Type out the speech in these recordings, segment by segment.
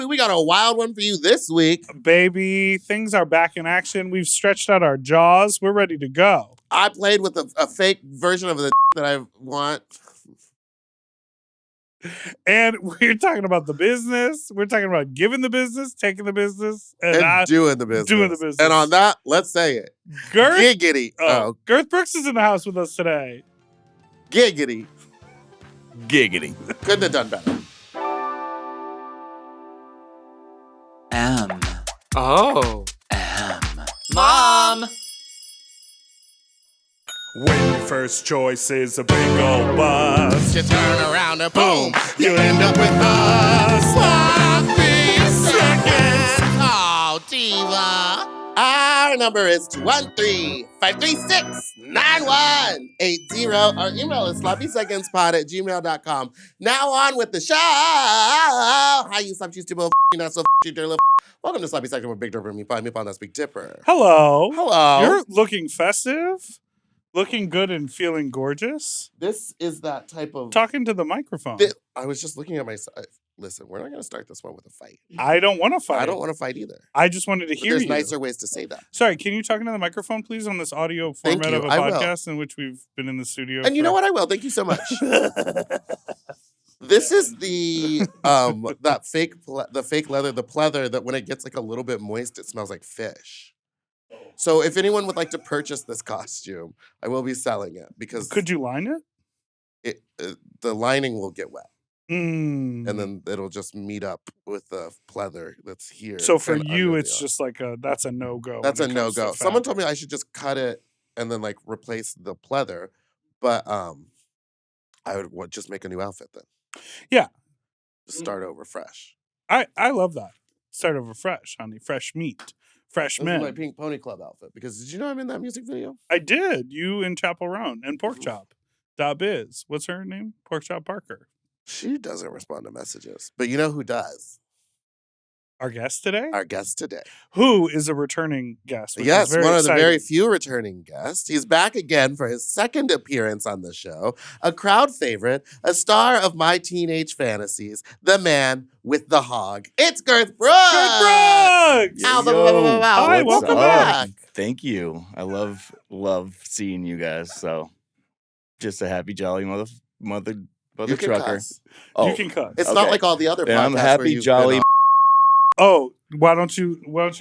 baby, we got a wild one for you this week. Baby, things are back in action. We've stretched out our jaws. We're ready to go. I played with a fake version of the that I want. And we're talking about the business. We're talking about giving the business, taking the business, And doing the business. Doing the business. And on that, let's say it. Girth, Giggity. Oh, Girth Brooks is in the house with us today. Giggity. Giggity. Couldn't have done better. Oh. Mom! When your first choice is a big old bus, You turn around and boom, you end up with a sloppy seconds. Oh, diva. Our number is 213-536-9180. Our email is sloppysecondspod@gmail.com. Now on with the show. Hi, you sloppy, you stupid, not so you dirty little. Welcome to Sloppy Seconds with Big Dipper and Meatball. Meatball, that's Big Dipper. hello. Hello. You're looking festive, looking good and feeling gorgeous. This is that type of... Talking to the microphone. I was just looking at my... Listen, we're not going to start this one with a fight. I don't want to fight. I don't want to fight either. I just wanted to hear There's you. nicer ways to say that. Sorry, can you talk into the microphone, please, on this audio Thank format you. of a I will. podcast in which we've been in the studio? And you know what? I will. Thank you so much. This is the that fake leather, the pleather that when it gets like a little bit moist, it smells like fish. So if anyone would like to purchase this costume, I will be selling it because Could you line it? The lining will get wet. Mm. And then it'll just meet up with the pleather that's here. So for and you, under it's the- just like that's a no-go. That's a when it comes to no-go. Someone told me fabric. I should just cut it and then like replace the pleather, but I would just make a new outfit then. Yeah. Just start over fresh. I love that. Start over fresh, honey. Fresh meat. Fresh This is men. my Pink Pony Club outfit because did you know I'm in that music video? I did. You and Chapel Roan and Pork Chop. .biz. What's her name? Pork Chop Parker. She doesn't respond to messages, but you know who does? Our guest today? Our guest today. Who is a returning guest? Which Yes, is very one of the exciting. very few returning guests. He's back again for his second appearance on the show. A crowd favorite, a star of my teenage fantasies, the man with the hog. It's Girth Brooks! Girth Brooks! Ow, Yo, Hi, what's welcome up? back. Thank you. I love seeing you guys. So, just a happy, jolly mother You can trucker. cuss. Oh, You can cut. It's not Okay. like all the other podcasts then I'm where happy, you've jolly. been Oh, why don't you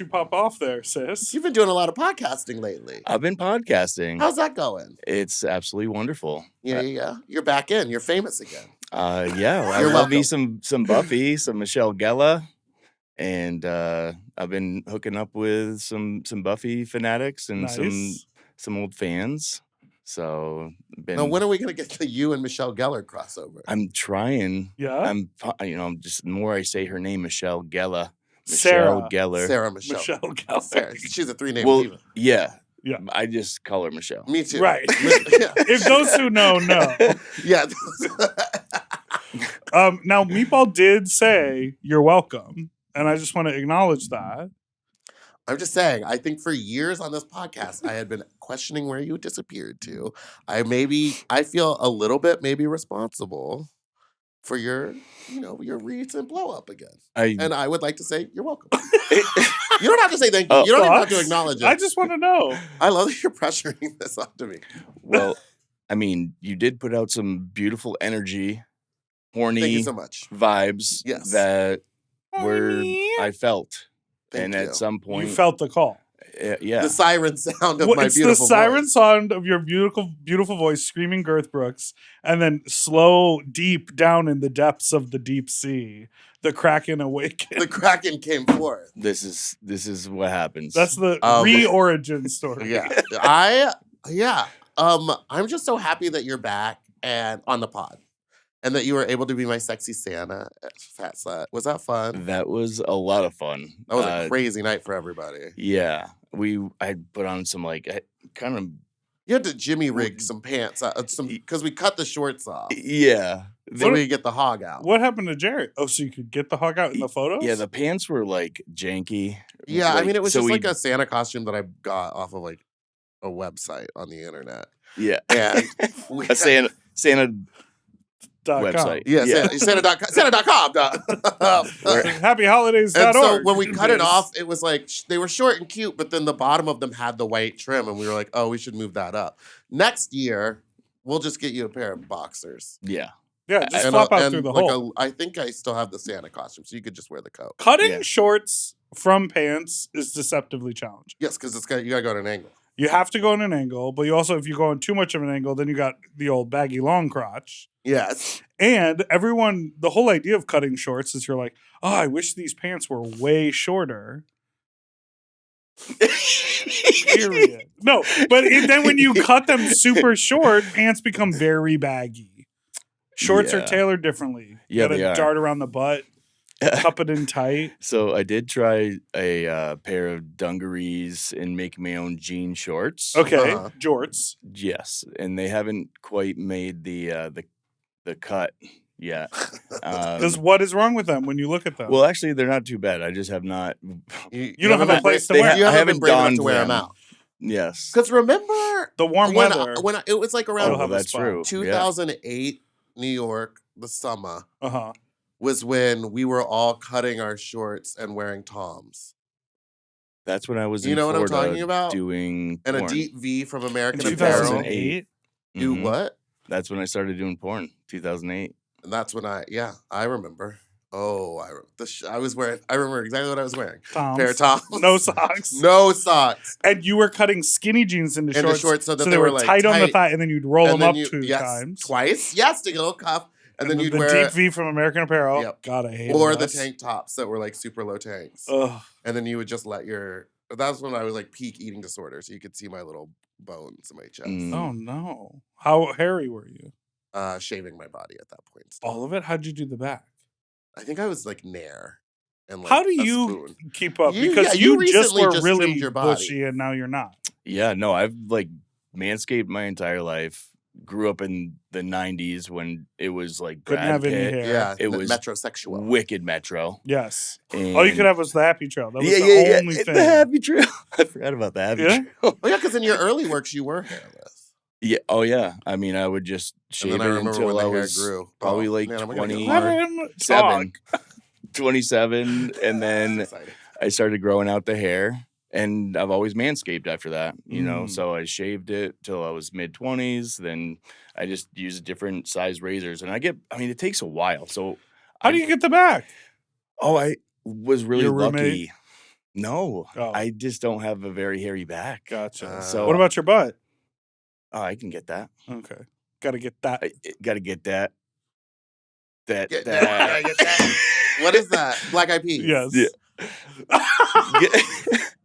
pop off there, sis? You've been doing a lot of podcasting lately. I've been podcasting. How's that going? It's absolutely wonderful. Yeah. You're back in. You're famous again. Yeah, I You're love me welcome. some Buffy, some Michelle Gella, and I've been hooking up with some Buffy fanatics and Nice. some old fans. So Now, when are we going to get the you and Michelle Gellar crossover? I'm trying. Yeah. I'm just the more I say her name, Michelle Gella, Sarah. Michelle Geller. Sarah Michelle. Michelle Gellar. Sarah. She's a three-name Well, diva. yeah, Yeah. I just call her Michelle. Me too. Right. Yeah. If those who know. Yeah. Now, Meatball did say you're welcome, and I just want to acknowledge that. I'm just saying, I think for years on this podcast, I had been questioning where you disappeared to. I feel a little bit maybe responsible for your recent blow up again. And I would like to say you're welcome. You don't have to say thank you. Oh, You don't even have to thoughts? acknowledge it. I just want to know. I love that you're pressuring this onto me. Well, I mean, you did put out some beautiful energy, horny Thank you so much. vibes Yes. that Horny. I felt. Thank and you. at some point, You felt the call. yeah. The siren sound of Well, my it's beautiful the siren voice. sound of your beautiful voice screaming Girth Brooks, and then slow, deep down in the depths of the deep sea, the Kraken awakens. The Kraken came forth. This is what happens. That's the re-origin story. Yeah. I'm just so happy that you're back and on the pod. And that you were able to be my sexy Santa at Fat Slut. Was that fun? That was a lot of fun. That was a crazy night for everybody. Yeah, I put on some kind of You had to Jimmy rig some pants, because we cut the shorts off. yeah. So we could get the hog out. What happened to Jared? Oh, so you could get the hog out in the photos? Yeah, the pants were like janky. Yeah, I mean, it was just we- like a Santa costume that I got off of like a website on the internet. yeah. And we a Santa website. Yeah, Santa.com. Happyholidays.org. And so when we cut it Yes. off, it was like they were short and cute, but then the bottom of them had the white trim, and we were like, oh, we should move that up. Next year, we'll just get you a pair of boxers. Yeah. Yeah, just And flop out through the like hole. I think I still have the Santa costume, so you could just wear the coat. Cutting Yeah. shorts from pants is deceptively challenging. Yes, because you gotta go at an angle. You have to go in an angle, but you also, if you go in too much of an angle, then you got the old baggy long crotch. Yes. And the whole idea of cutting shorts is you're like, oh, I wish these pants were way shorter. Period. No, but then when you cut them super short, pants become very baggy. Shorts are Yeah. tailored differently. Yeah, You they gotta are. dart around the butt, cup it in tight. So I did try a pair of dungarees and make my own jean shorts. Okay, Uh-huh. jorts. Yes, and they haven't quite made the cut yet. Because what is wrong with them when you look at them? Well, actually, they're not too bad. I just have not. You don't have a haven't place to been- wear. You I haven't been haven't brave enough to donned wear them them. out. Yes. Because remember the warm when weather. it was like You'll around have a that's spot. true. Yeah. 2008, New York, the summer Uh-huh. was when we were all cutting our shorts and wearing Toms. That's when I was You in know what I'm Florida talking about? doing And a porn. deep V from In American 2008. Apparel. 2008. Do Mhm. what? That's when I started doing porn. 2008. And that's when I remember. Oh, I remember exactly what I was wearing. Toms. Pair of Toms. No socks. No socks. And you were cutting skinny jeans into And the shorts, shorts so that they they were were, like, tight on the tight. thigh, and then you'd roll And them then up you- two yes, times. Twice. Yes, to get a little cuff. And then you'd the wear deep V from American Apparel. Yep. God, I hate or the tank tops that were like super low tanks. Ugh. And then you would just let that's when I was like peak eating disorder. So you could see my little bones in my chest. Mm. Oh no! How hairy were you? Shaving my body at that point. still. All of it? How'd you do the back? I think I was like Nair. And like How do a you spoon. keep up? You- Because yeah, you you just recently were just really trimmed your body. bushy, and now you're not. Yeah, no, I've like manscaped my entire life. Grew up in the 90s when it was like Couldn't Brad have any Pitt, hair. Yeah, It was metrosexual. wicked metro. Yes. And All you could have was the happy trail. That was yeah, the yeah, only yeah. thing. The happy trail. I forgot about the happy Yeah? trail. Oh yeah, because in your early works you were hairless. Yeah. Oh yeah. I mean, I would just And shave then it I remember until when the I hair was grew. probably Oh, like man, I'm gonna get 20. Let hard. him Seven. talk. 27, and then Exciting. I started growing out the hair, and I've always manscaped after that, you know. Mm. So I shaved it till I was mid 20s. Then I just used different size razors, and I mean, it takes a while. So How do you get the back? I was really Your roommate? lucky. No, Oh. I just don't have a very hairy back. Gotcha. So What about your butt? Oh, I can get that. Okay. Got to get that. I got to get that. That. Get that. that, get that. What is that? Black Eyed Peas. Yes. Yeah.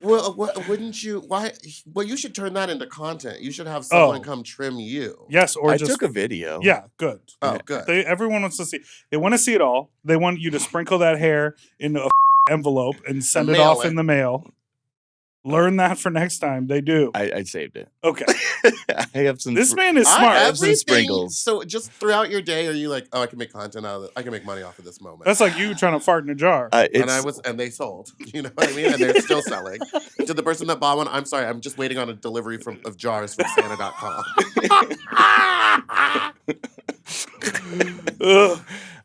Well, wouldn't you? Why? Well, you should turn that into content. You should have someone Oh. come trim you. Yes, or I just took a video. Yeah, good. Oh, good. Everyone wants to see. They want to see it all. They want you to sprinkle that hair into a envelope and send it mail off it. in the mail. Learn that for next time. They do. I saved it. Okay. I have some. This man is I- smart. have some everything- sprinkles. So just throughout your day, are you like, oh, I can make content out of it. I can make money off of this moment. That's like you trying to fart in a jar. And they sold. You know what I mean? And they're still selling. To the person that bought one, I'm sorry, I'm just waiting on a delivery of jars from Santa.com.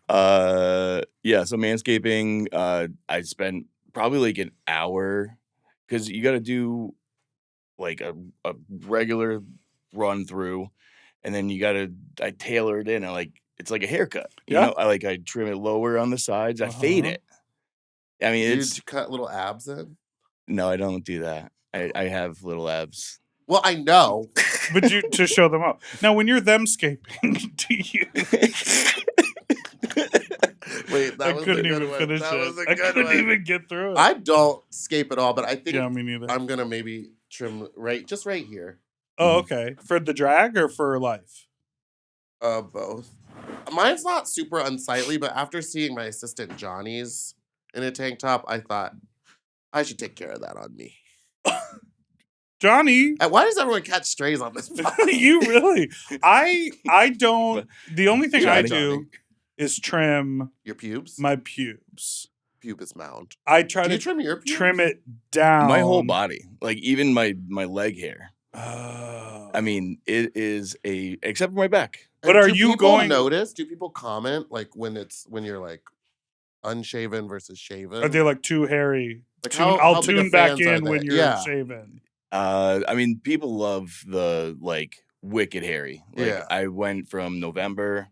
Ugh. Yeah. So manscaping, I spent probably like an hour because you got to do like a regular run through, and then I tailor it in, and like it's like a haircut. You Yeah. know, I trim it lower on the sides. I fade Uh-huh. it. I mean, You it's cut little abs in? no, I don't do that. I have little abs. Well, I know. But you to show them up. Now, when you're themscaping, do you? Wait, that I was couldn't a good even one. finish That was it. a I good couldn't one. even get through it. I don't scape at all, but I think Yeah, me neither. I'm gonna maybe trim just right here. Oh, okay. For the drag or for life? Both. Mine's not super unsightly, but after seeing my assistant Johnny's in a tank top, I thought I should take care of that on me. Johnny, Why does everyone catch strays on this pod? you really? I don't. The only thing I Johnny. do is trim Your pubes? my pubes. Pubis mound. I try Do you to trim your pubes? trim it down. My whole body, like even my leg hair. Oh. I mean, it is except for my back. But And are do you people going? notice? Do people comment like when you're like unshaven versus shaven? Are they like too hairy? Like I'll how big of tune back fans are in when they? you're Yeah. shaven. I mean, people love the like wicked hairy. Like Yeah. I went from November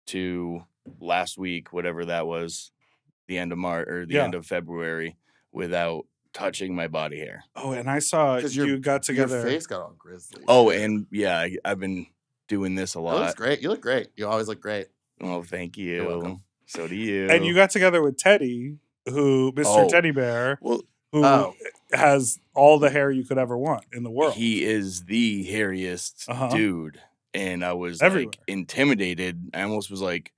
to last week, whatever that was, the end of March or the Yeah. end of February, without touching my body hair. Oh, and I saw Because you got together. Your face got all grizzly. Oh, too. and yeah, I've been doing this a It looks lot. great. You look great. You always look great. Oh, thank you. You're welcome. So do you. And you got together with Teddy, Mr. Teddy Bear, Well, who has all the hair you could ever want in the world. he is the hairiest dude. And I was everywhere. Like intimidated. I almost was like,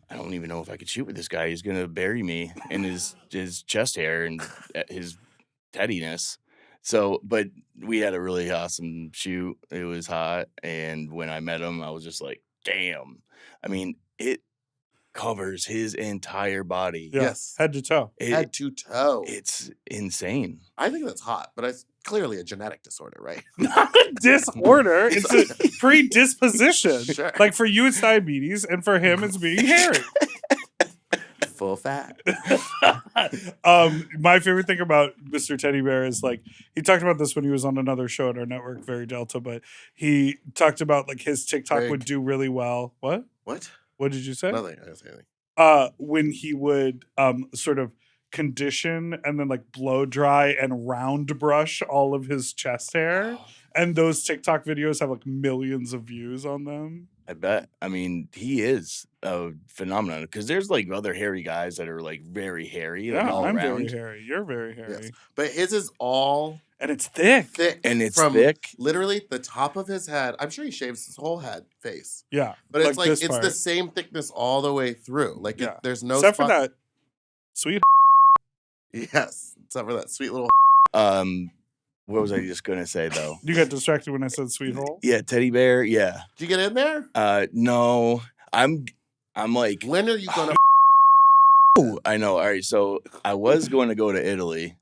I don't even know if I could shoot with this guy. He's gonna bury me in his chest hair and his teddiness. So, but we had a really awesome shoot. It was hot, and when I met him, I was just like, damn. I mean, it covers his entire body. Yeah. Yes. Head to toe. Head to toe. It's insane. I think that's hot, but it's clearly a genetic disorder, right? Not a disorder. It's a predisposition. Sure. Like for you, it's diabetes, and for him, it's being hairy. Full fat. My favorite thing about Mr. Teddy Bear is like he talked about this when he was on another show at our network, Very Delta, but he talked about like his TikTok Greg. would do really well. What? What did you say? Nothing. I didn't say anything. When he would sort of condition and then like blow dry and round brush all of his chest hair. And those TikTok videos have like millions of views on them. I bet. I mean, he is a phenomenon because there's like other hairy guys that are like very hairy, like all I'm around. very hairy. You're very hairy. Yes. But his is all And it's thick. thick. And it's from thick. literally the top of his head. I'm sure he shaves his whole face. Yeah. But it's like this it's part. the same thickness all the way through. Like Yeah. there's no Except for spot- that sweet. Yes. Except for that sweet little What was I just gonna say though? You got distracted when I said sweet hole. Yeah, teddy bear. Yeah. Did you get in there? No. I'm like, When are you gonna oh, I know. All right, so I was going to go to Italy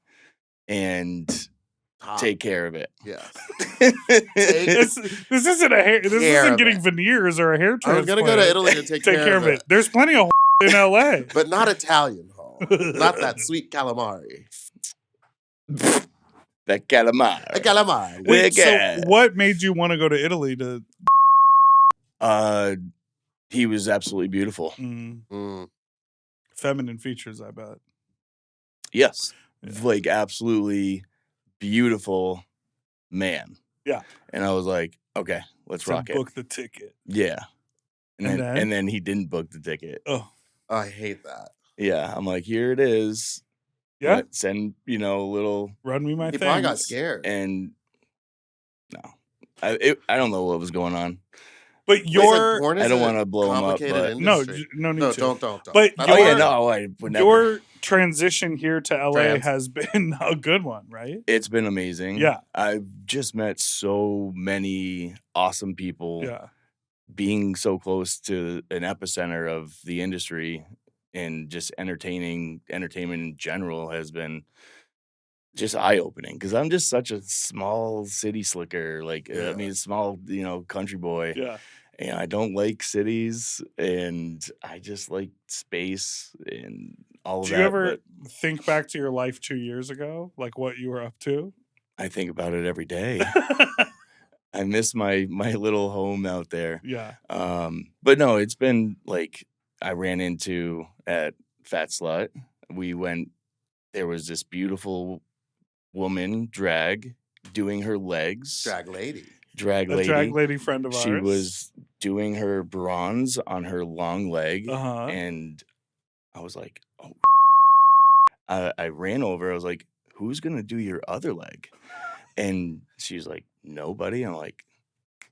and top? take care of it. Yes. This isn't a hair. This Care isn't of getting it. veneers or a hair I transplant. was gonna go to Italy and take care of it. There's plenty of in LA. But not Italian hole. Not that sweet calamari. The calamari. A calamari. Wait, so Yeah. what made you want to go to Italy to? He was absolutely beautiful. Mm. Feminine features, I bet. Yes. Yeah. Like absolutely beautiful man. Yeah. And I was like, okay, let's So rock it. book the ticket. Yeah. And then? And then he didn't book the ticket. Oh, I hate that. Yeah. I'm like, here it is. yeah. Send, a little Run me my He thing. probably got scared. and no. I don't know what was going on. But Wait, so you're porn I is don't a want to blow him up, complicated but no, industry. no need No, to. don't. But That's oh your- yeah, no, I would never. Your transition here to LA Trans. has been a good one, right? It's been amazing. Yeah. I've just met so many awesome people. Yeah. Being so close to an epicenter of the industry and just entertainment in general has been just eye-opening because I'm just such a small city slicker. Like, Yeah. I mean, small, country boy. Yeah. And I don't like cities and I just like space and all of Do that. you ever but think back to your life 2 years ago? Like what you were up to? I think about it every day. I miss my little home out there. Yeah. But no, it's been like I ran into at Fat Slut. There was this beautiful woman drag doing her legs. Drag lady. Drag A lady. drag lady friend of ours. She was doing her bronze on her long leg. Uh-huh. And I was like, oh. I ran over. I was like, who's going to do your other leg? And she's like, nobody. I'm like,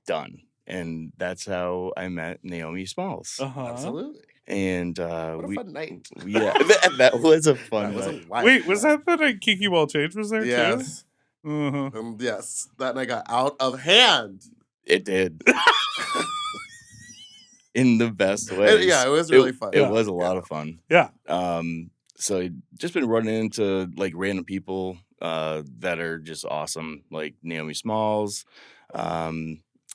done. And that's how I met Naomi Smalls. Uh-huh. Absolutely. And What a fun night. yeah, that was a fun That was a night. wild Wait, was night. that the night Kiki Ball Change was there Yes. too? Uh-huh. Yes. That night got out of hand. It did. In the best way. Yeah, it was really fun. It Yeah. was a lot of fun. Yeah. So just been running into like random people that are just awesome, like Naomi Smalls.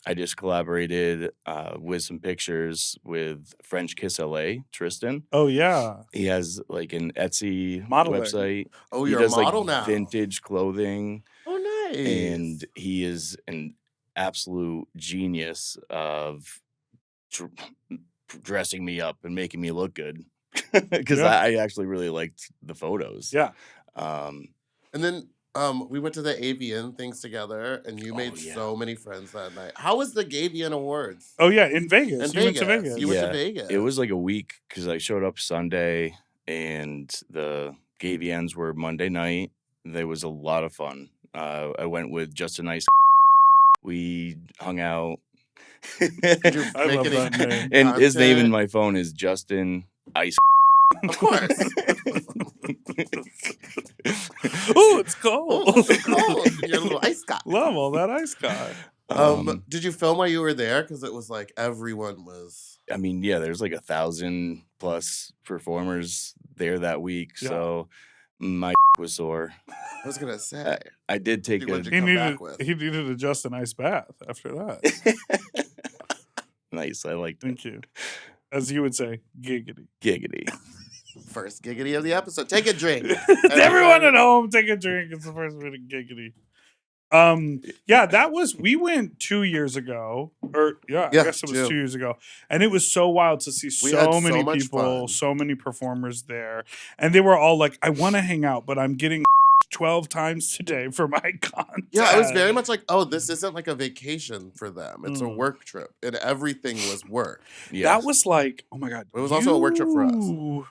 I just collaborated with some pictures with French Kiss LA, Tristan. Oh yeah, He has like an Etsy Modeling. website. Oh, He you're a does like model now. vintage clothing, Oh, nice. and he is an absolute genius of dressing me up and making me look good. Because Yeah. I actually really liked the photos. Yeah. Um, And then we went to the Avian things together, and you made yeah. so many friends that night. How was the Gavian Awards? Oh yeah, in Vegas. In You went to Vegas. Vegas. You went to Yeah, Vegas. It was like a week because I showed up Sunday and the Gavians were Monday night. There was a lot of fun. I went with just a nice. We hung out. Did you I make love any that name. And his name in content? my phone is Justin Ice. Of course. Oh, it's cold. Oh, it's cold. You're a little ice guy. Love all that ice guy. Did you film while you were there? Because it was like everyone was. I mean, yeah, there's like 1,000+ performers there that week. Yeah. So my was sore. I was gonna say. I did take What'd a you come back with? He needed a just a nice bath after that. nice. I liked it. Thank you. As you would say, giggity. Giggity. First giggity of the episode. Take a drink. Everyone at home, take a drink. It's the first bit of giggity. Yeah, we went 2 years ago, or I Yeah, guess it was 2. 2 years ago, and it was so wild to see We had so so many much people, fun. so many performers there, and they were all like, "I want to hang out, but I'm getting 12 times today for my content." Yeah, it was very much like, oh, this isn't like a vacation for them. It's a Mm. work trip, and everything was work. Yes. That was like, oh my god, It was also a work trip for us. you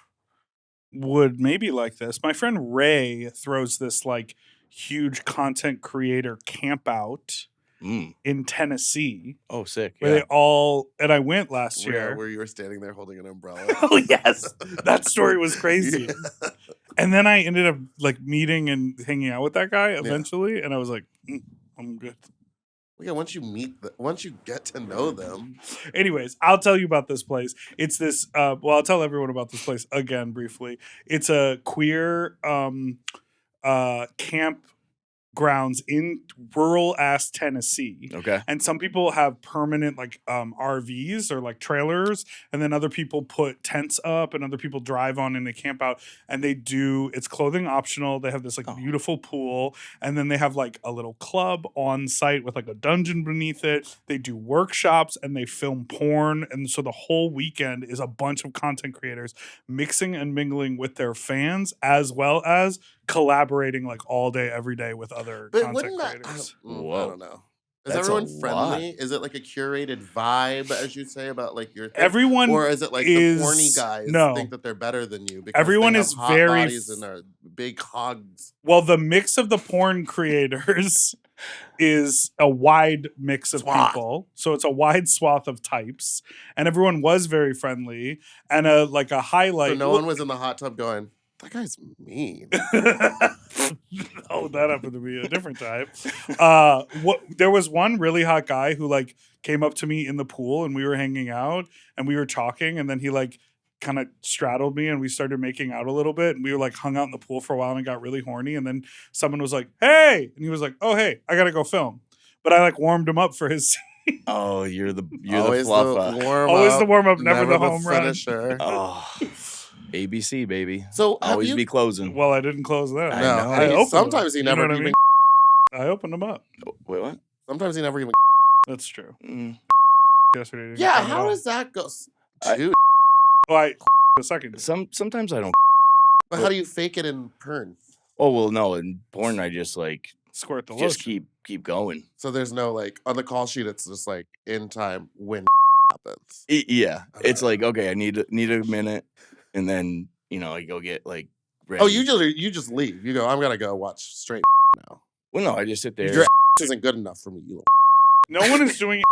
Would maybe like this. My friend Ray throws this like huge content creator camp out in Tennessee. Oh, sick. Where Yeah. they all, and I went last year. Where you were standing there holding an umbrella. Oh yes, that story was crazy. Yeah. And then I ended up like meeting and hanging out with that guy eventually, and I was like, I'm good. Yeah, once you get to know them. Anyways, I'll tell you about this place. It's this. I'll tell everyone about this place again briefly. It's a queer camp grounds in rural ass Tennessee. Okay. And some people have permanent like RVs or like trailers, and then other people put tents up, and other people drive on and they camp out, and it's clothing optional. They have this like beautiful pool, and then they have like a little club on site with like a dungeon beneath it. They do workshops and they film porn, and so the whole weekend is a bunch of content creators mixing and mingling with their fans, as well as collaborating like all day, every day with other But content wouldn't creators. I Whoa. don't know. Is That's a everyone friendly? lot. Is it like a curated vibe, as you say, about like your thing? Everyone Or is it like is- the horny guys no. think that they're better than you because Everyone they have is hot very bodies and are big hogs? Well, the mix of the porn creators is a wide mix of Swath. people. So it's a wide swath of types. And everyone was very friendly. And a highlight. So no one was in the hot tub going, that guy's mean. Oh, that happened to be a different type. There was one really hot guy who like came up to me in the pool, and we were hanging out and we were talking, and then he like kind of straddled me and we started making out a little bit, and we were like hung out in the pool for a while and got really horny, and then someone was like, "Hey," and he was like, "Oh, hey, I gotta go film." But I like warmed him up for his Oh, you're the Always fluffer. Always the warm up, never the home run. finisher. Oh, ABC baby. So have Always you? be closing. Well, I didn't close that. I No, know. I mean, opened sometimes them. he never You know what I even. mean? I opened them up. Wait, what? Sometimes he never even. That's true. Mm. Yesterday. didn't Yeah, come at how all. does that go? I- Dude, Well, a second. Sometimes I don't. but how do you fake it in porn? Oh well, no. In porn, I just like Squirt the just lotion. keep going. So there's no like on the call sheet. It's just like in time when happens. Yeah, it's like okay, I need a minute, and then I go get like ready. Oh, you just leave. You go. I'm gonna go watch straight now. Well, no, I just sit there. Your isn't good enough for me. You No one is doing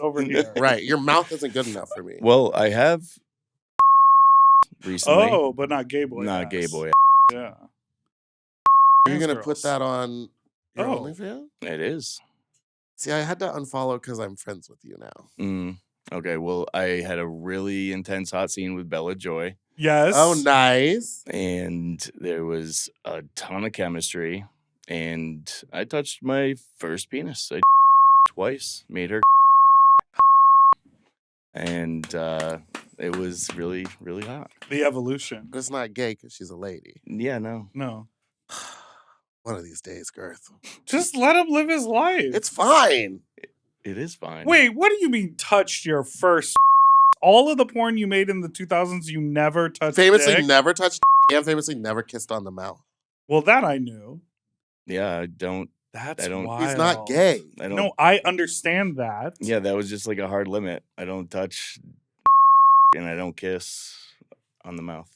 over here. right. Your mouth isn't good enough for me. Well, I have recently. Oh, but not gay boy. not ass. gay boy. Yeah. Are you gonna girls. put that on your Oh. OnlyFans? It is. See, I had to unfollow because I'm friends with you now. Okay, well, I had a really intense hot scene with Bella Joy, Yes. Oh, nice. and there was a ton of chemistry, and I touched my first penis. I twice made her. and it was really, really hot. The evolution. But it's not gay because she's a lady. Yeah, no. No. One of these days, Girth. Just let him live his life. It's fine. It is fine. Wait, what do you mean touched your first? All of the porn you made in the 2000s, you never touched Famously dick? never touched and famously never kissed on the mouth. Well, that I knew. Yeah, I don't. That's I don't- wild. He's not gay. I don't. No, I understand that. Yeah, that was just like a hard limit. I don't touch and I don't kiss on the mouth.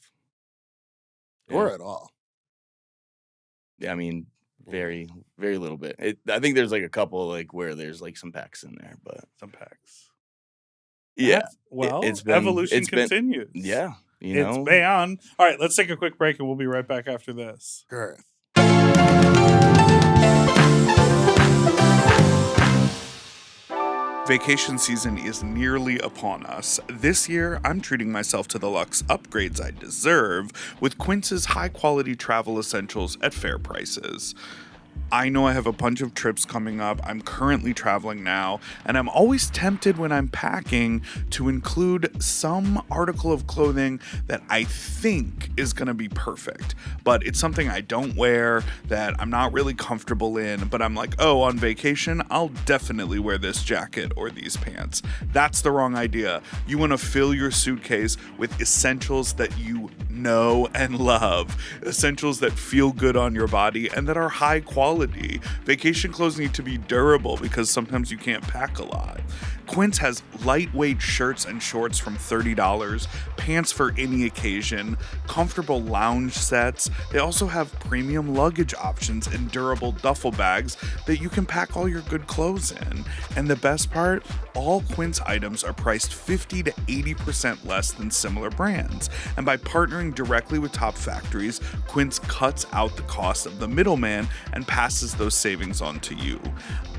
Or Yeah. at all. Yeah, I mean, very, very little bit. I think there's like a couple like where there's like some packs in there, but Some packs. yeah, That's- well, it's been- evolution it's been- continues. yeah, you It's know. beyond. All right, let's take a quick break and we'll be right back after this. Girth. Vacation season is nearly upon us. This year, I'm treating myself to the luxe upgrades I deserve with Quince's high-quality travel essentials at fair prices. I know I have a bunch of trips coming up. I'm currently traveling now, and I'm always tempted when I'm packing to include some article of clothing that I think is going to be perfect, but it's something I don't wear, that I'm not really comfortable in, but I'm like, oh, on vacation, I'll definitely wear this jacket or these pants. That's the wrong idea. You want to fill your suitcase with essentials that you know and love, essentials that feel good on your body and that are high quality. Vacation clothes need to be durable because sometimes you can't pack a lot. Quince has lightweight shirts and shorts from $30, pants for any occasion, comfortable lounge sets. They also have premium luggage options and durable duffel bags that you can pack all your good clothes in. And the best part, all Quince items are priced 50 to 80% less than similar brands. And by partnering directly with top factories, Quince cuts out the cost of the middleman and passes those savings on to you.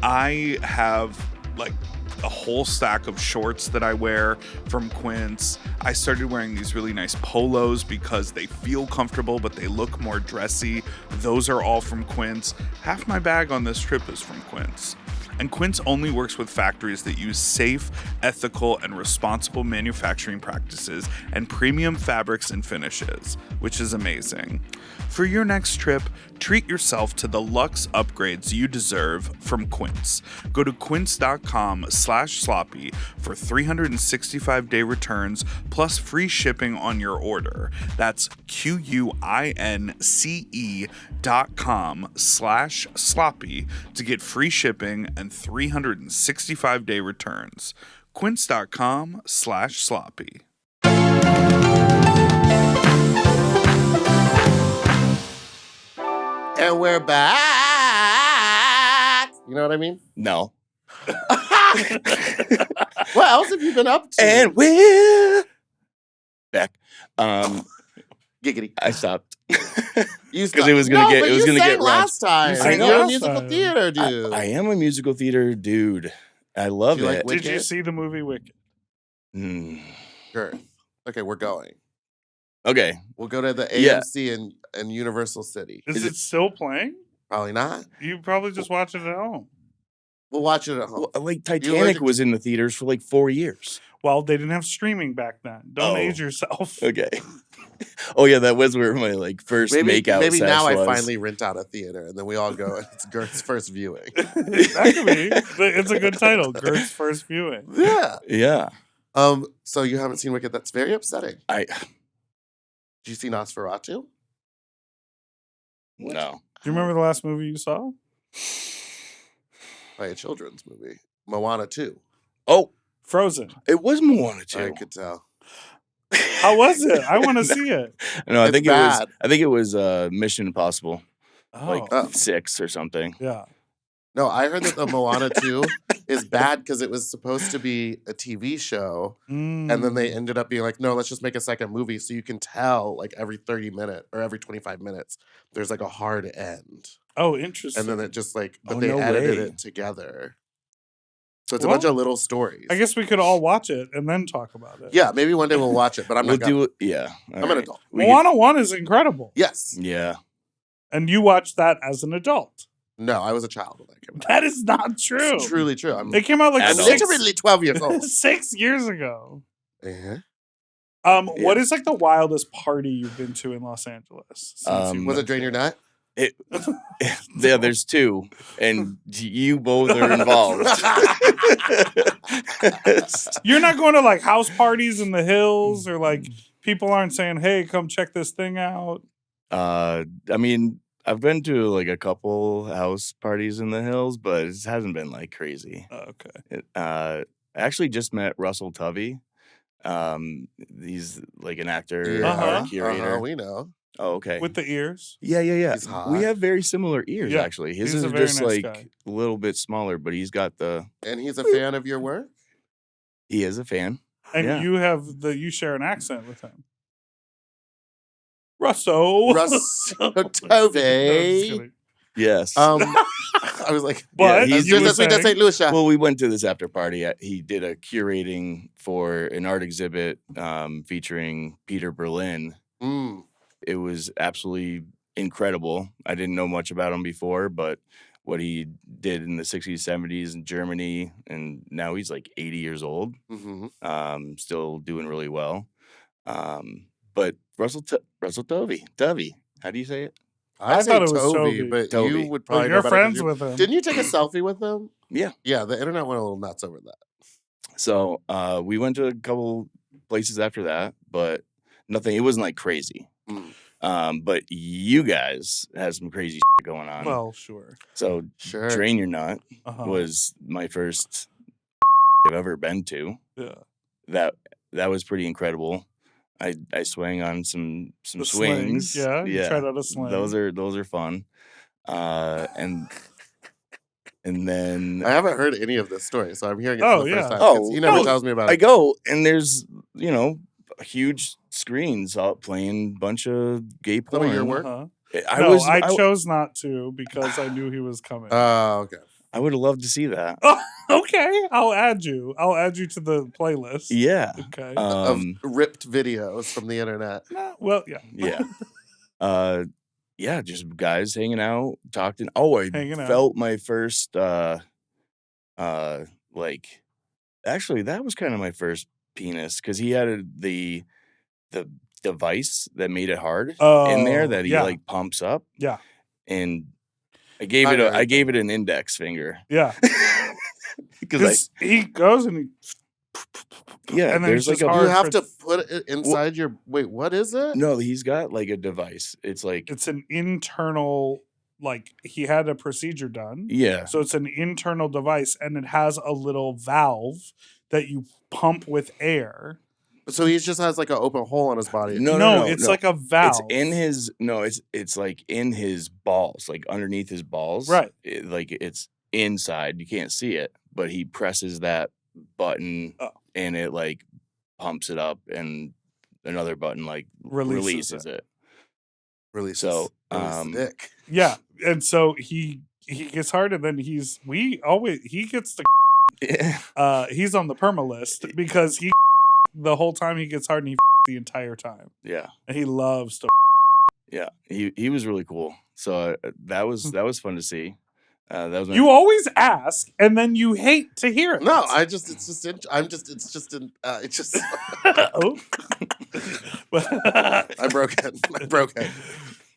I have like a whole stack of shorts that I wear from Quince. I started wearing these really nice polos because they feel comfortable, but they look more dressy. Those are all from Quince. Half my bag on this trip is from Quince. And Quince only works with factories that use safe, ethical, and responsible manufacturing practices and premium fabrics and finishes, which is amazing. For your next trip, treat yourself to the luxe upgrades you deserve from Quince. Go to quince.com/sloppy for 365-day returns plus free shipping on your order. That's QUINCE.com/sloppy to get free shipping and 365-day returns. Quince.com/sloppy. And we're back. You know what I mean? No. What else have you been up to? And we're back. Giggity. I stopped. You 'Cause it was gonna get- but it was you gonna sang get last time. You sang You're a last musical time. theater dude. I am a musical theater dude. I love Do you like it. Wicked? Did you see the movie Wicked? Girth. Okay, we're going. Okay. We'll go to the Yeah. AMC in Universal City. Is it still playing? Probably not. You probably just watch it at home. We'll watch it at home. Well, like allergic Titanic to- was in the theaters for like 4 years. Well, they didn't have streaming back then. Don't Oh. age yourself. Okay. Oh yeah, that was where my like first makeout. Maybe sesh now I was. finally rent out a theater and then we all go and it's Girth's first viewing. That could be. It's a good title. Girth's first viewing. Yeah. Yeah. So you haven't seen Wicked? That's very upsetting. I Did you see Nosferatu? no. Do you remember the last movie you saw? Probably a children's movie. Moana 2. Oh, Frozen. it was Moana too. I could tell. How was it? I want to see it. No, I It's think bad. it was Mission Impossible, Oh, like Oh. 6 or something. yeah. No, I heard that the Moana 2 is bad because it was supposed to be a TV show. And then they ended up being like, no, let's just make a second movie so you can tell like every 30 minutes or every 25 minutes, there's like a hard end. Oh, interesting. And then it just like, but Oh, they no edited way. it together. So it's Well, a bunch of little stories. I guess we could all watch it and then talk about it. Yeah, maybe one day we'll watch it, but I'm We'll not gonna. do it. Yeah. I'm an adult. We Moana 1 is incredible. Yes. Yeah. And you watched that as an adult. No, I was a child when that came out. That is not true. It's truly true. I'm It came out like Adults. literally 12 years old. 6 years ago. Uh-huh. What is like the wildest party you've been to in Los Angeles? Since you Was it moved Drain Your here? Nut? Yeah, there's 2, and you both are involved. You're not going to like house parties in the hills, or like people aren't saying, "Hey, come check this thing out." I mean, I've been to like a couple house parties in the hills, but it hasn't been like crazy. Oh, okay. I actually just met Russell Tovey. He's like an actor, Uh-huh. curator. We know. Oh, okay. With the ears. Yeah. He's hot. We have very similar ears, Yeah, actually. His he's is a very just nice like guy. a little bit smaller, but he's got the. And he's a fan of your work? He is a fan. And Yeah. you share an accent with him. Russo. Russell No, I'm just Tovey. kidding. Yes. I was like, But he's it's you just were as sweet as saying- St. Lucia. Well, we went to this after party. He did a curating for an art exhibit featuring Peter Berlin. Mm. It was absolutely incredible. I didn't know much about him before, but what he did in the 60s, 70s in Germany, and now he's like 80 years old, still doing really well. But Russell Tovey, how do you say it? I thought say it was Toby, Toby. but Toby. you would Well, probably know you're better 'cause friends you- with him. Didn't you take a selfie with them? Yeah. Yeah, the internet went a little nuts over that. So we went to a couple places after that, but nothing. It wasn't like crazy. But you guys had some crazy shit going on. Well, sure. So Sure. Drain Your Nut Uh-huh. was my first I've ever been to. Yeah. That was pretty incredible. I swang on some The swings. sling. Yeah, you tried out a sling. Those are fun. And then I haven't heard any of this story, so I'm hearing it Oh, for the yeah. first time. Oh, He never no, tells me about I it. go and there's huge screens out playing a bunch of gay porn. Some of your work? Uh-huh. I chose not to because I knew he was coming. Oh, okay. I would have loved to see that. Okay, I'll add you. I'll add you to the playlist. Yeah. Okay. Of ripped videos from the internet. Well, yeah. Yeah. Yeah, just guys hanging out, talking. Oh, I Hanging out. felt my first actually that was kind of my first penis because he had the device that made it hard in there that he yeah. like pumps up. Yeah. And I gave Not it everything. I gave it an index finger. Yeah. Because He goes and he. yeah, and then there's it's like just a hard You have for- to put it inside your. Wait, what is it? no, he's got like a device. It's like It's an internal, like he had a procedure done. yeah. So it's an internal device, and it has a little valve that you pump with air. So he just has like an open hole in his body. No, it's no. like a valve. It's in his it's like in his balls, like underneath his balls. Right. Like it's inside. You can't see it, but he presses that button and it like pumps it up, and another button like releases it. Really. So dick. Yeah, and so he gets hard, and then he gets the yeah. he's on the perma list because he the whole time he gets hard and he the entire time, Yeah. and he loves to. Yeah. He was really cool. So that was fun to see. That was my You always ask, and then you hate to hear it. No, it's just Oh. I'm broken.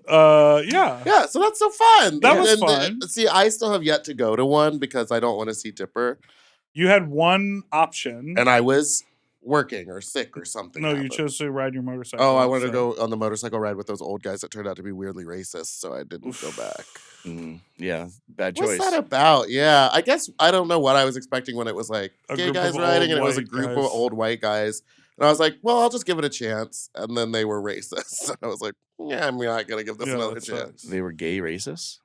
Yeah. Yeah, so that's so fun. That was And fun. See, I still have yet to go to one because I don't want to see Dipper, You had one option. and I was working or sick or something. No, you happened. chose to ride your motorcycle. Oh, I wanted to so- go on the motorcycle ride with those old guys that turned out to be weirdly racist, so I didn't go back. yeah, bad What's choice. that about? Yeah, I guess I don't know what I was expecting when it was like A gay group guys of riding, old and it was a white group of guys. old white guys. And I was like, well, I'll just give it a chance. And then they were racist. And I was like, yeah, I'm not going to give this Yeah, another that chance. sucks. They were gay racists?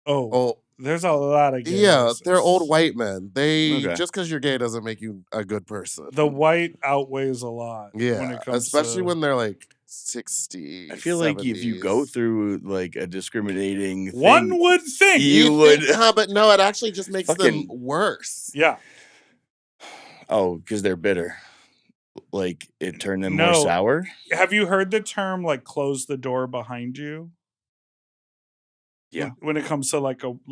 Oh, Oh, there's a lot of gay yeah, racists. they're old white men. They Okay. just because you're gay doesn't make you a good person. The white outweighs a lot. when Yeah, it comes especially to, when they're like 60. I feel like if you go 70s. through like a discriminating thing, one would think. You would- think, but no, it actually just makes them Fucking- worse. Yeah. oh, because they're bitter. Like it turned them No. more sour. Have you heard the term like "close the door behind you"? Yeah. When it comes to like a work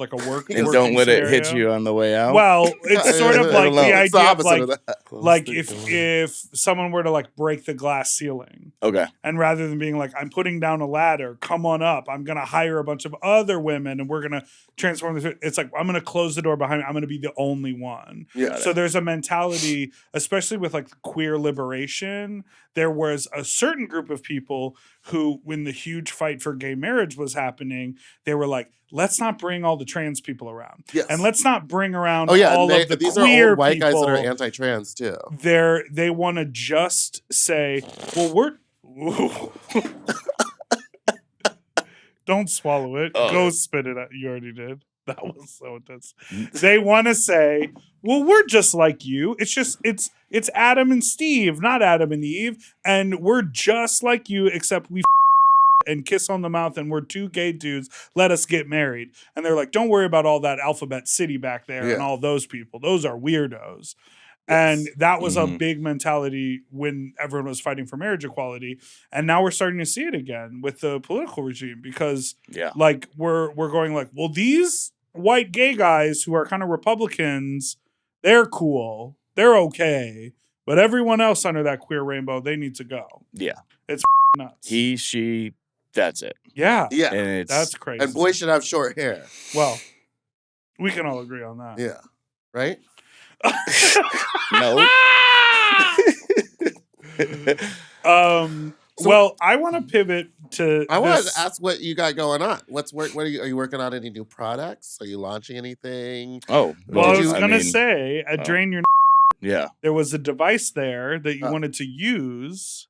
And working don't let it hit scenario. you on the way out. Well, it's sort of I like don't know. the It's the idea of opposite like of that. Close like the door. if someone were to like break the glass ceiling, Okay. and rather than being like, I'm putting down a ladder, come on up, I'm gonna hire a bunch of other women and we're gonna transform this. It's like I'm gonna close the door behind me. I'm gonna be the only one. Yeah. So there's a mentality, especially with like queer liberation. There was a certain group of people who, when the huge fight for gay marriage was happening, they were like, let's not bring all the trans people around. Yes. And let's not bring around Oh yeah, all and of the these are queer old white guys that are people. anti-trans too. They want to just say, well, we're don't swallow it. Oh. Go spit it out. You already did. That was so intense. They want to say, well, we're just like you. It's just it's Adam and Steve, not Adam and Eve, and we're just like you, except we and kiss on the mouth, and we're two gay dudes. Let us get married. And they're like, don't worry about all that Alphabet City back there and Yeah. all those people. Those are weirdos. Yes. And that was a Mhm. big mentality when everyone was fighting for marriage equality. And now we're starting to see it again with the political regime because Yeah. like we're going like, well, these white gay guys who are kind of Republicans, they're cool. They're okay. But everyone else under that queer rainbow, they need to go. Yeah. It's nuts. He, she, that's it. Yeah. Yeah. And it's That's crazy. And boys should have short hair. Well, we can all agree on that. Yeah. Right? no. Well, I want to pivot to I wanted this. to ask what you got going on. What are you working on any new products? Are you launching anything? Oh. Well, I Did was you- going to mean, say, at oh. Drain Your Yeah. there was a device there that you Oh. wanted to use,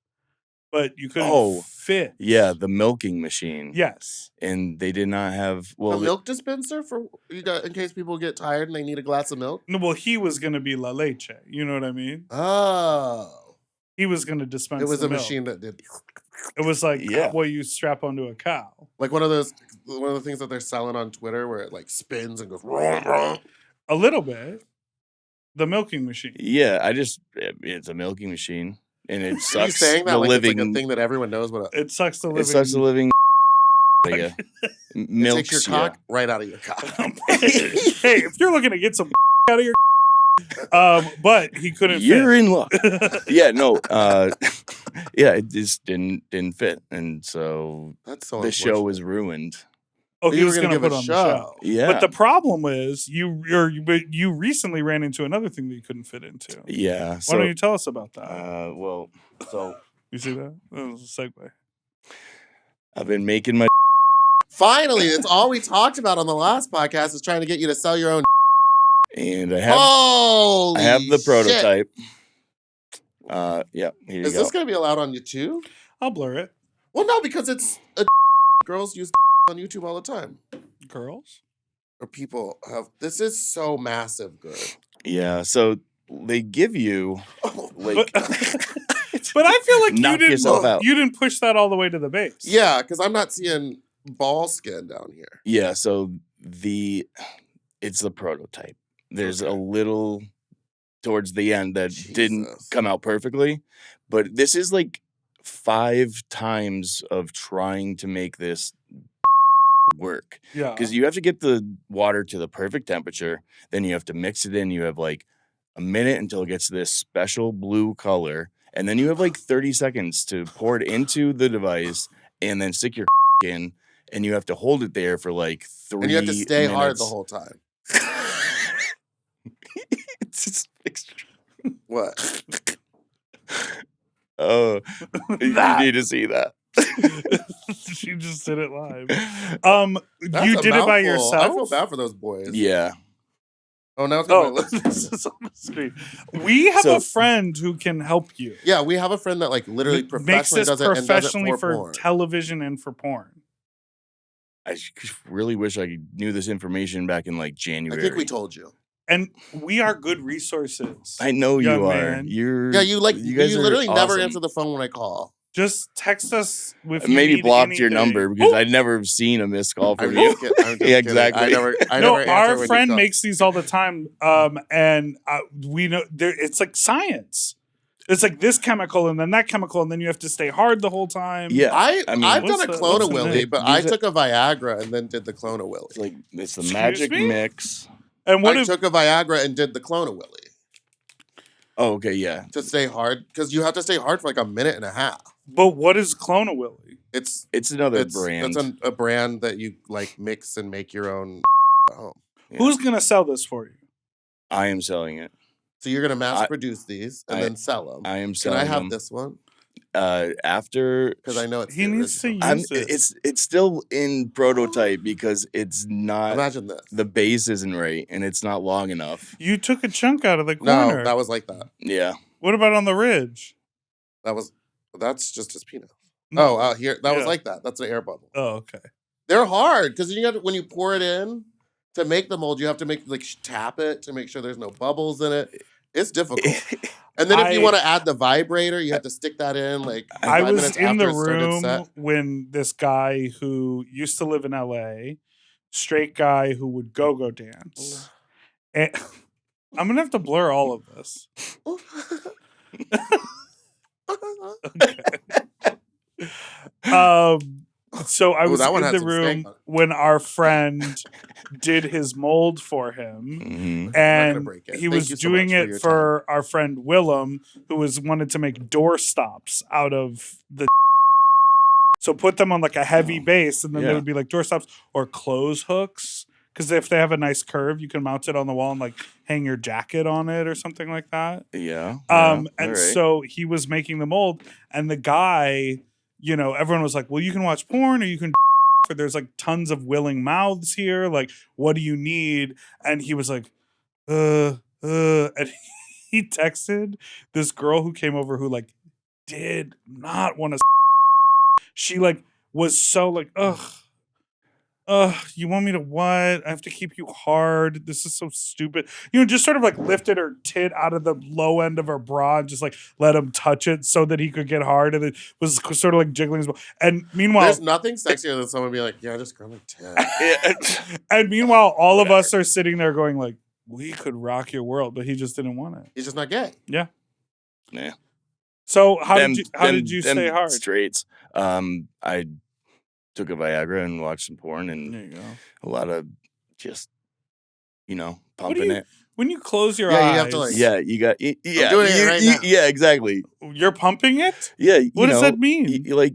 but you couldn't Oh. fit. Yeah, the milking machine. Yes. And they did not have A milk dispenser for you got in case people get tired and they need a glass of milk? No, well, he was going to be La Leche. You know what I mean? Oh. He was going to dispense It was the a milk. Machine that did It was like Yeah. what you strap onto a cow. like one of the things that they're selling on Twitter where it like spins and goes wrong, wrong. A little bit. The milking machine. Yeah, it's a milking machine. And it Are you sucks saying that the like living. it's like a thing that everyone knows what It sucks to live it sucks the living like a it milk. takes your cock right out of your cock. Hey, if you're looking to get some out of your but he couldn't You're fit. in luck. Yeah, no. Yeah, it just didn't fit. And so That's so the show unfortunate. was ruined. Oh, he You were was gonna going to give put a on show. the show. Yeah. But the problem is you recently ran into another thing that you couldn't fit into. Yeah. Why So don't you tell us about that? well, so You see that? That was a segue. I've been making my Finally, it's all we talked about on the last podcast is trying to get you to sell your own. and I have Holy I have the shit. prototype. Yeah, here you Is go. this going to be allowed on YouTube? I'll blur it. Well, no, because it's girls use on YouTube all the time. Girls? Or people have. This is so massive, good. Yeah, so they give you Oh, like But I feel like Knock yourself out. you didn't push that all the way to the base. yeah, because I'm not seeing ball skin down here. yeah, so it's the prototype. There's a little towards the end that didn't Jesus. come out perfectly, but this is like 5 times of trying to make this work. Yeah. Because you have to get the water to the perfect temperature, then you have to mix it in. You have like a minute until it gets this special blue color, and then you have like 30 seconds to pour it into the device and then stick your in, and you have to hold it there for like 3 And you have to stay hard the minutes. whole time. It's just extreme. What? Oh, you That. need to see that. She just did it live. That's You a did it by mouthful. yourself? I feel bad for those boys. Yeah. Oh, now it's got my Oh, lips. this is on the screen. We have So- a friend who can help you. Yeah, we have a friend that like literally Makes professionally this does it and does it professionally for porn. television and for porn. I really wish I knew this information back in like I January. think we told you. And we are good resources. I know Young you are. man. You're Yeah, you guys are literally never awesome. answer the phone when I call. Just text us with I maybe blocked your number because Oh, I'd never seen a missed call I'm from you. just kidding. I'm just Yeah, kidding. exactly. I never no, answer our when you friend call. makes these all the time, and we know it's like science. It's like this chemical and then that chemical, and then you have to stay hard the whole time. Yeah. I've done what's a the- clone what's of the Willy, name? but I took a Viagra and then did the clone of Willy. It's like it's the Excuse magic me? mix. And what I if took a Viagra and did the clone of Willy Oh, okay, yeah. to stay hard because you have to stay hard for like a minute and a half. but what is Clone of Willy? It's Another brand. It's a brand that you like mix and make your own at home. Yeah. Who's gonna sell this for you? I am selling it. So you're gonna mass I- produce these and I- then sell them. I am Can selling I have them. this one? After Because I know it's He the needs to original. use it. it's still in prototype because it's not Imagine this. the base isn't right and it's not long enough. You took a chunk out of the corner. No, that was like that. Yeah. What about on the ridge? That's just his penis. No. Oh, out here. That was Yeah. like that. That's an air bubble. Oh, okay. They're hard because you got when you pour it in to make the mold, you have to make like tap it to make sure there's no bubbles in it. It's difficult. And then if you I- want to add the vibrator, you have to stick that in like I 5 was minutes in the after it started room set. when this guy who used to live in LA, straight guy who would go dance. And I'm gonna have to blur all of this. So I Ooh, was that one in had the some room stank on it. when our friend did his mold for him. Mhm. And break it. he Thank was you so doing much for it your for our friend Willem, who wanted to make door stops out of the. So put them on like a heavy base, and then they Yeah. would be like door stops or clothes hooks. Because if they have a nice curve, you can mount it on the wall and like hang your jacket on it or something like that. Yeah. And alright. so he was making the mold, and the guy, everyone was like, "Well, you can watch porn, or you can." Or there's like tons of willing mouths here. Like, what do you need? And he was like, and he texted this girl who came over who like did not want to. She like was so like, you want me to what? I have to keep you hard. This is so stupid. Just sort of like lifted her tit out of the low end of her bra and just like let him touch it so that he could get hard. And it was sort of like jiggling his ball. And meanwhile, There's nothing sexier than someone being like, "Yeah, just grab my tit." and meanwhile, all of us are sitting there going like, we could rock your world, but he just didn't want it. He's just not gay. Yeah. So how Them- did you them stay hard? Straights. I took a Viagra and watched some porn and There you go. a lot of just What do pumping you- it. When you close your Yeah, eyes, you have to, like- Yeah, you got yeah. doing it right now. Yeah, exactly. you're pumping it. Yeah, What does that mean? You like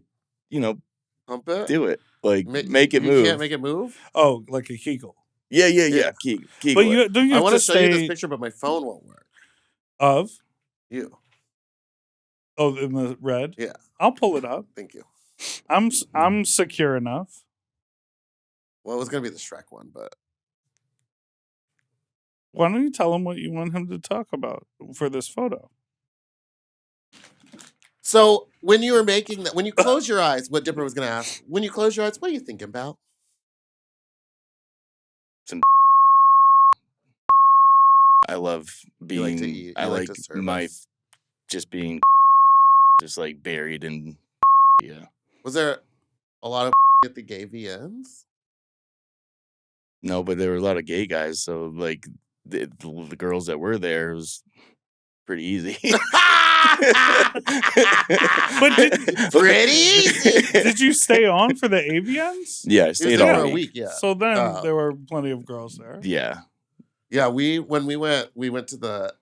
Pump it. do it. Like Ma- make it you move. can't make it move. Oh, like a Kegel. Yeah. Yeah. Kegel But it. don't you I have want to to show you this stay picture, but my phone won't work. of? You. Oh, in the red. Yeah. I'll pull it up. Thank you. I'm secure enough. Well, it was gonna be the Shrek one, but Why don't you tell him what you want him to talk about for this photo? so when you were making that, when you close your eyes, what Dipper was gonna ask, when you close your eyes, what are you thinking about? I love You like being. to eat. I You like to serve my us. just being just like buried in. Yeah. Was there a lot of at the gay VNs? No, but there were a lot of gay guys, so like the girls that were there was pretty easy. But Pretty easy. Did you stay on for the Avians? Yeah, I He was stayed there all for a week. week. Yeah. So then Oh. there were plenty of girls there. Yeah. Yeah. When we went to the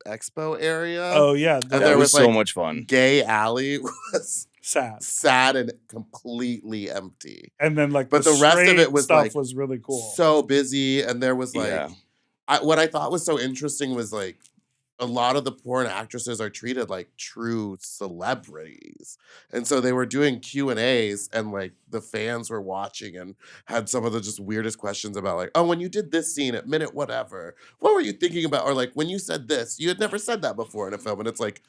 expo area. Oh yeah, And That there was was, so like, much fun. Gay alley was sad. sad and completely empty. And then like But the rest of straight it was, stuff like, was really cool. So busy, and there was like Yeah. what I thought was so interesting was like a lot of the porn actresses are treated like true celebrities, and so they were doing Q&As, and like the fans were watching and had some of the just weirdest questions about like, oh, when you did this scene at minute whatever, what were you thinking about? Or like when you said this, you had never said that before in a film, and it's like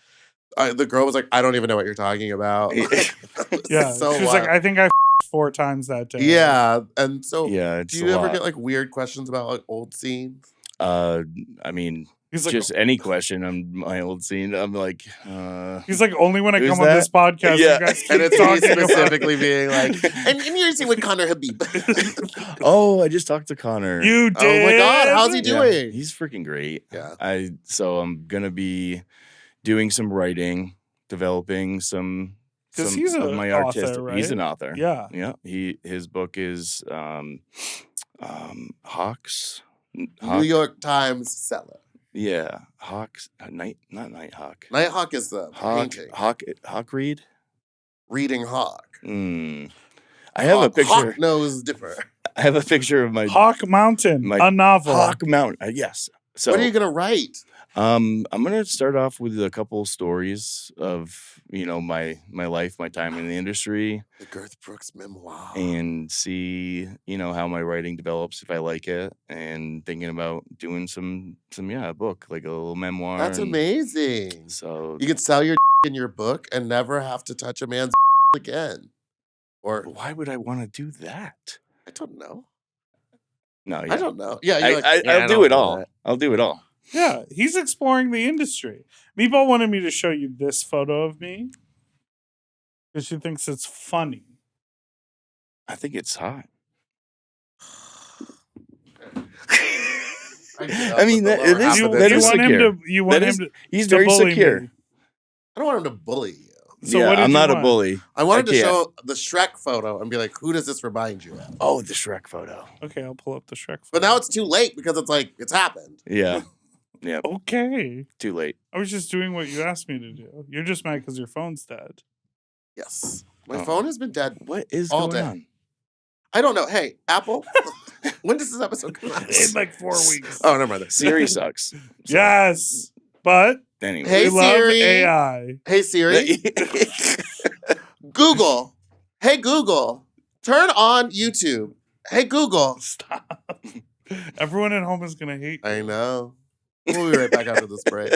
the girl was like, I don't even know what you're talking about. Like, it was yeah, so she was like, wild. I think I 4 times that day. Yeah, and so Yeah, it's do you a ever lot. get like weird questions about like old scenes? I mean, He's like, just any question on my old scene. I'm like, he's like, only when I Who's come on that? this podcast, Yeah. you guys keep And it's me talking about specifically being like, and you're seeing with Connor Habib. oh, I just talked to Connor. You did. Oh my God, how's he Yeah, doing? he's freaking great. Yeah. So I'm gonna be doing some writing, developing some 'Cause some he's of an my author, artistic. He's an right? author. Yeah. Yeah. His book is Hawks. New York Times seller. Yeah, Hawks. Not Nighthawk. Nighthawk is the painting. Hawk Reed. Reading Hawk. I have a picture. Hawk nose Dipper. I have a picture of my Hawk Mountain, my a novel. Hawk Mountain. Yes. So What are you gonna write? I'm gonna start off with a couple stories of my life, my time in the industry, The Girth Brooks memoir. and see how my writing develops if I like it, and thinking about doing a book, like a little memoir. That's amazing. So You could sell your in your book and never have to touch a man's again. Or why would I want to do that? I don't know. No, I yeah. don't know. Yeah, you're like, yeah, I'll do don't it know all. that. I'll do it all. Yeah, he's exploring the industry. Meatball wanted me to show you this photo of me because she thinks it's funny. I think it's hot. I mean, that is secure. You want That him is- to. He's to very bully secure. me. I don't want him to bully you. So yeah, what did I'm you not want? a bully. I wanted to can't. show the Shrek photo and be like, who does this remind you of? Oh, the Shrek photo. Okay, I'll pull up the Shrek. But now it's too late because it's like, it's happened. Yeah. Yeah. Okay, Too late. I was just doing what you asked me to do. You're just mad because your phone's dead. Yes. My Oh. phone has been dead. What is All going day. on? I don't know. Hey, Apple, when does this episode come out? In like 4 weeks. Oh, never mind. Siri sucks. So, Yes, but Anyway. Hey, we love Siri. AI. Hey, Siri. Google. Hey, Google. Turn on YouTube. Hey, Google. Stop. Everyone at home is gonna hate. I know. We'll be right back after this break.